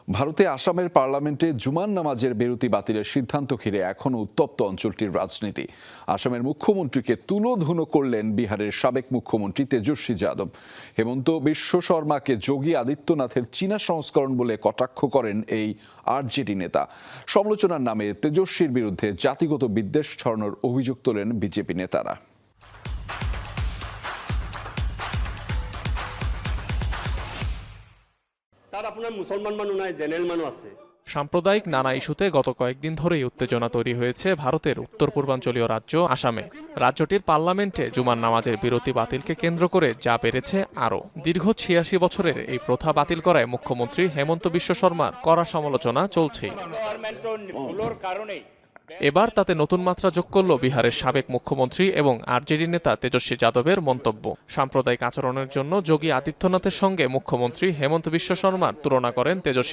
ভারতে আসামের পার্লামেন্টে জুমার নামাজের বিরতি বাতিলের সিদ্ধান্ত ঘিরে এখনও উত্তপ্ত অঞ্চলটির রাজনীতি। আসামের মুখ্যমন্ত্রীকে তুলোধুনো করলেন বিহারের সাবেক মুখ্যমন্ত্রী তেজস্বী যাদব। হেমন্ত বিশ্ব শর্মাকে যোগী আদিত্যনাথের চীনা সংস্করণ বলে কটাক্ষ করেন এই আরজেডি নেতা। সমালোচনার নামে তেজস্বীর বিরুদ্ধে জাতিগত বিদ্বেষ ছড়ানোর অভিযোগ তোলেন বিজেপি নেতারা। তার আপনার মুসলমান মানুষ নাই, জেনারেল মানুষ আছে। সাম্প্রদায়িক নানা ইস্যুতে গত কয়েকদিন ধরেই উত্তেজনা তৈরি হয়েছে ভারতের উত্তর পূর্বাঞ্চলীয় রাজ্য আসামে। রাজ্যটির পার্লামেন্টে জুমার নামাজের বিরতি বাতিলকে কেন্দ্র করে যা বেড়েছে আরও। দীর্ঘ ৮৬ বছরের এই প্রথা বাতিল করায় মুখ্যমন্ত্রী হেমন্ত বিশ্ব শর্মার কড়া সমালোচনা চলছেই। এবার তাতে নতুন মাত্রা যোগ করল বিহারের সাবেক মুখ্যমন্ত্রী এবং আরজেডি নেতা তেজস্বী যাদবের মন্তব্য। সাম্প্রদায়িক আচরণের জন্য যোগী আদিত্যনাথের সঙ্গে মুখ্যমন্ত্রী হেমন্ত বিশ্ব শর্মার তুলনা করেন তেজস্বী।